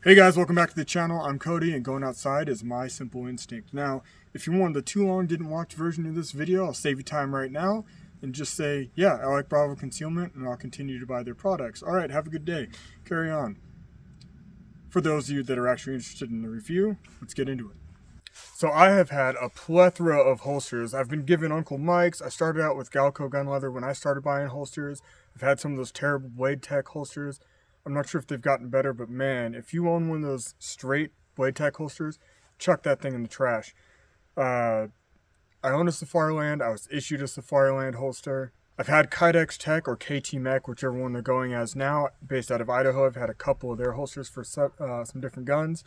Hey guys, welcome back to the channel. I'm Cody, and going outside is my simple instinct. Now, if you're one of the too long didn't watch version of this video, I'll save you time right now and just say, yeah, I like Bravo Concealment and I'll continue to buy their products. Alright, have a good day. Carry on. For those of you that are actually interested in the review, let's get into it. So I have had a plethora of holsters. I've been given Uncle Mike's. I started out with Galco gun leather when I started buying holsters. I've had some of those terrible Blade Tech holsters. I'm not sure if they've gotten better, but man, if you own one of those straight Blade Tech holsters, chuck that thing in the trash. I own a Safariland. I was issued a Safariland holster. I've had Kydex Tech or KT Mech, whichever one they're going as now, based out of Idaho. I've had a couple of their holsters for some different guns.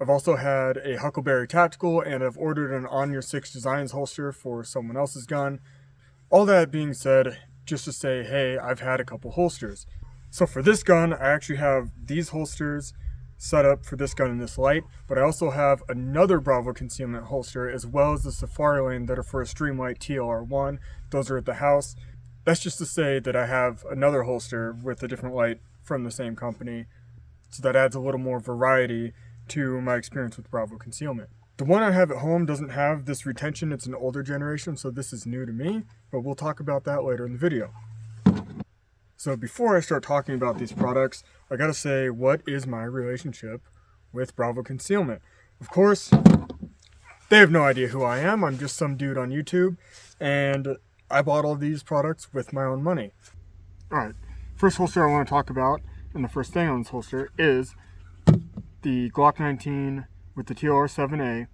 I've also had a Huckleberry Tactical, and I've ordered an On Your 6 Designs holster for someone else's gun. All that being said, just to say, hey, I've had a couple holsters. So for this gun, I actually have these holsters set up for this gun in this light, but I also have another Bravo Concealment holster as well as the Safariland that are for a Streamlight TLR1. Those are at the house. That's just to say that I have another holster with a different light from the same company, so that adds a little more variety to my experience with Bravo Concealment. The one I have at home doesn't have this retention. It's an older generation, so this is new to me, but we'll talk about that later in the video. So before I start talking about these products, I gotta say, what is my relationship with Bravo Concealment? Of course, they have no idea who I am. I'm just some dude on YouTube, and I bought all these products with my own money. Alright, first holster I want to talk about, and the first thing on this holster, is the Glock 19 with the TLR7A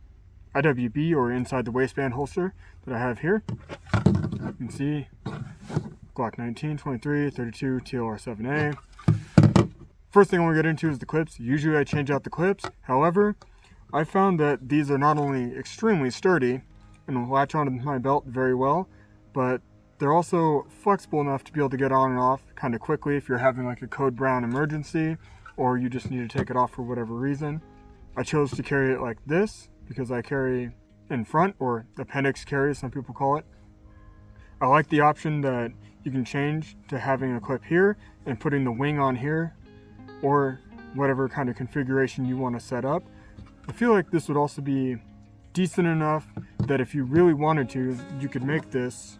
IWB, or inside the waistband holster, that I have here. You can see Glock 19, 23, 32, TLR7A. First thing I want to get into is the clips. Usually I change out the clips. However, I found that these are not only extremely sturdy and will latch onto my belt very well, but they're also flexible enough to be able to get on and off kind of quickly if you're having like a code brown emergency or you just need to take it off for whatever reason. I chose to carry it like this because I carry in front, or appendix carry, some people call it. I like the option that you can change to having a clip here and putting the wing on here, or whatever kind of configuration you want to set up. I feel like this would also be decent enough that if you really wanted to, you could make this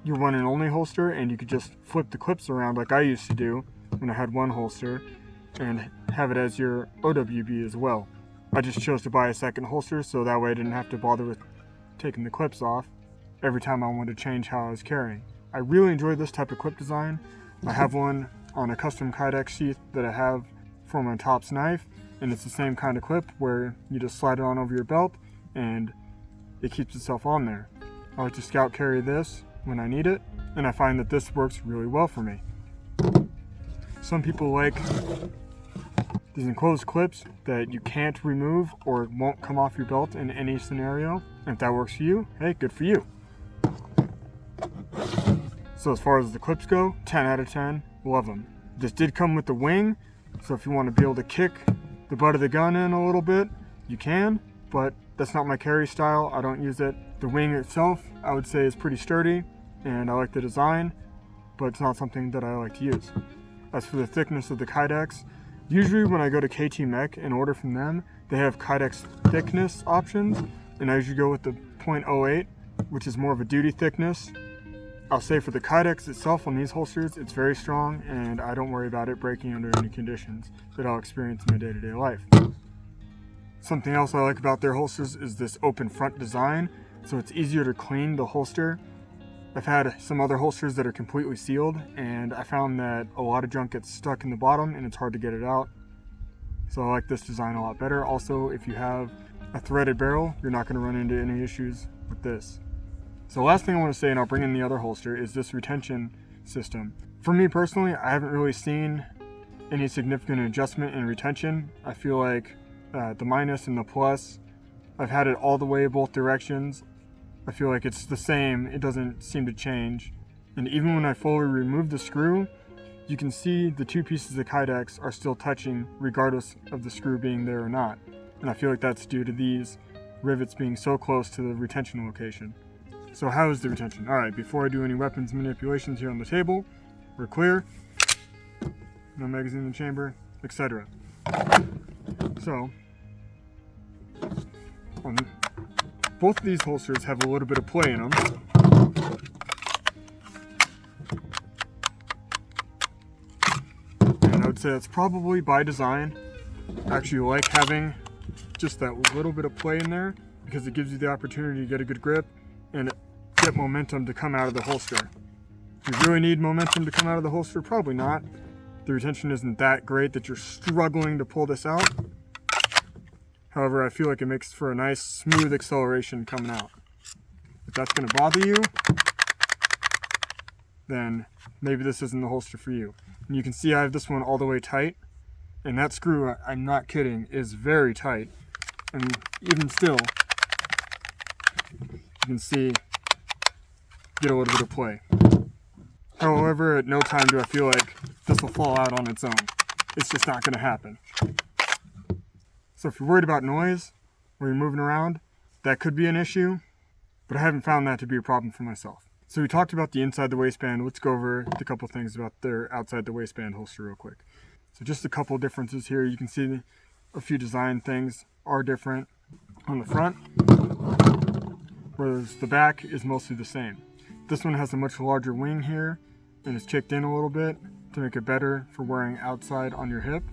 your one and only holster, and you could just flip the clips around like I used to do when I had one holster, and have it as your OWB as well. I just chose to buy a second holster so that way I didn't have to bother with taking the clips off every time I wanted to change how I was carrying. I really enjoy this type of clip design. I have one on a custom Kydex sheath that I have for my Tops knife, and it's the same kind of clip where you just slide it on over your belt and it keeps itself on there. I like to scout carry this when I need it, and I find that this works really well for me. Some people like these enclosed clips that you can't remove or won't come off your belt in any scenario. And if that works for you, hey, good for you. So as far as the clips go, 10 out of 10, love them. This did come with the wing, so if you want to be able to kick the butt of the gun in a little bit, you can, but that's not my carry style. I don't use it. The wing itself, I would say, is pretty sturdy, and I like the design, but it's not something that I like to use. As for the thickness of the Kydex, usually when I go to KT Mech and order from them, they have Kydex thickness options, and I usually go with the .08, which is more of a duty thickness. I'll say for the Kydex itself on these holsters, it's very strong, and I don't worry about it breaking under any conditions that I'll experience in my day-to-day life. Something else I like about their holsters is this open front design, so it's easier to clean the holster. I've had some other holsters that are completely sealed, and I found that a lot of junk gets stuck in the bottom and it's hard to get it out. So I like this design a lot better. Also, if you have a threaded barrel, you're not going to run into any issues with this. So the last thing I want to say, and I'll bring in the other holster, is this retention system. For me personally, I haven't really seen any significant adjustment in retention. I feel like the minus and the plus, I've had it all the way both directions. I feel like it's the same, it doesn't seem to change. And even when I fully remove the screw, you can see the two pieces of Kydex are still touching regardless of the screw being there or not. And I feel like that's due to these rivets being so close to the retention location. So how is the retention? Alright, before I do any weapons manipulations here on the table, we're clear. No magazine in the chamber, etc. So, both of these holsters have a little bit of play in them. And I would say that's probably by design. I actually like having just that little bit of play in there because it gives you the opportunity to get a good grip and get momentum to come out of the holster. Do you really need momentum to come out of the holster? Probably not. The retention isn't that great that you're struggling to pull this out. However, I feel like it makes for a nice smooth acceleration coming out. If that's going to bother you, then maybe this isn't the holster for you. And you can see I have this one all the way tight, and that screw, I'm not kidding, is very tight. And even still, you can see, get a little bit of play. However, at no time do I feel like this will fall out on its own. It's just not going to happen. So if you're worried about noise, or you're moving around, that could be an issue, but I haven't found that to be a problem for myself. So we talked about the inside the waistband. Let's go over a couple things about their outside the waistband holster real quick. So just a couple differences here. You can see a few design things are different on the front, whereas the back is mostly the same. This one has a much larger wing here and is kicked in a little bit to make it better for wearing outside on your hip.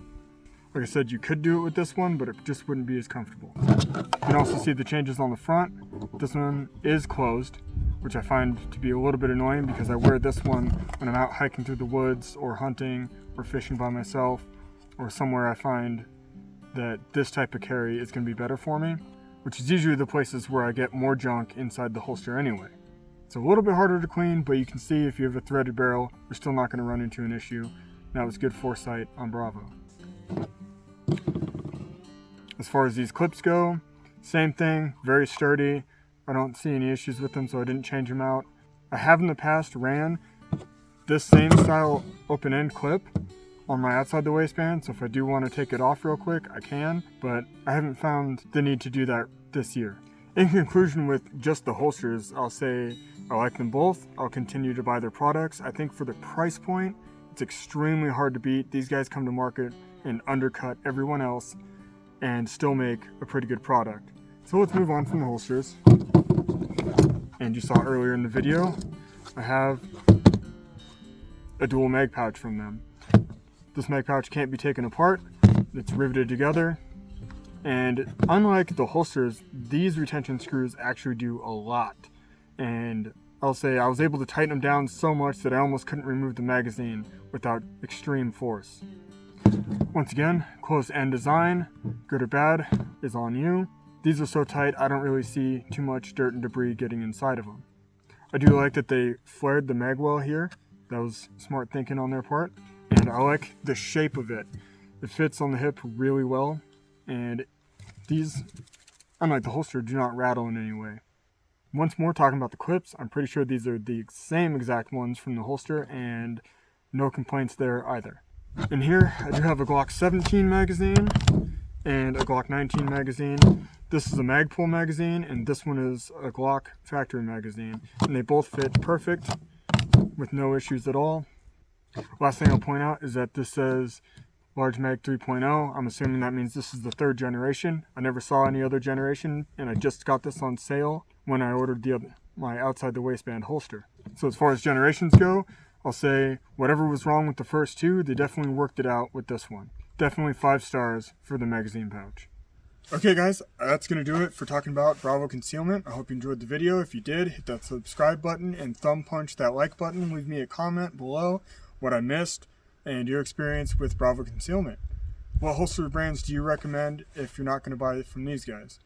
Like I said, you could do it with this one, but it just wouldn't be as comfortable. You can also see the changes on the front. This one is closed, which I find to be a little bit annoying because I wear this one when I'm out hiking through the woods or hunting or fishing by myself or somewhere I find that this type of carry is going to be better for me, which is usually the places where I get more junk inside the holster anyway. It's a little bit harder to clean, but you can see if you have a threaded barrel, you're still not going to run into an issue. That was good foresight on Bravo. As far as these clips go, same thing, very sturdy. I don't see any issues with them, so I didn't change them out. I have in the past ran this same style open-end clip on my outside the waistband, so if I do want to take it off real quick, I can, but I haven't found the need to do that this year. In conclusion, with just the holsters, I'll say I like them both. I'll continue to buy their products. I think for the price point, it's extremely hard to beat. These guys come to market and undercut everyone else and still make a pretty good product. So let's move on from the holsters. And you saw earlier in the video, I have a dual mag pouch from them. This mag pouch can't be taken apart. It's riveted together. And unlike the holsters, these retention screws actually do a lot. And I'll say I was able to tighten them down so much that I almost couldn't remove the magazine without extreme force. Once again, closed end design, good or bad, is on you. These are so tight, I don't really see too much dirt and debris getting inside of them. I do like that they flared the mag well here. That was smart thinking on their part. And I like the shape of it. It fits on the hip really well. And these, unlike the holster, do not rattle in any way. Once more, talking about the clips, I'm pretty sure these are the same exact ones from the holster, and no complaints there either. In here, I do have a Glock 17 magazine and a Glock 19 magazine. This is a Magpul magazine, and this one is a Glock factory magazine. And they both fit perfect with no issues at all. Last thing I'll point out is that this says Large Mag 3.0. I'm assuming that means this is the third generation. I never saw any other generation, and I just got this on sale when I ordered my outside the waistband holster. So as far as generations go, I'll say whatever was wrong with the first two, they definitely worked it out with this one. Definitely 5 stars for the magazine pouch. Okay guys, that's going to do it for talking about Bravo Concealment. I hope you enjoyed the video. If you did, hit that subscribe button and thumb punch that like button. Leave me a comment below what I missed and your experience with Bravo Concealment. What holster brands do you recommend if you're not going to buy it from these guys?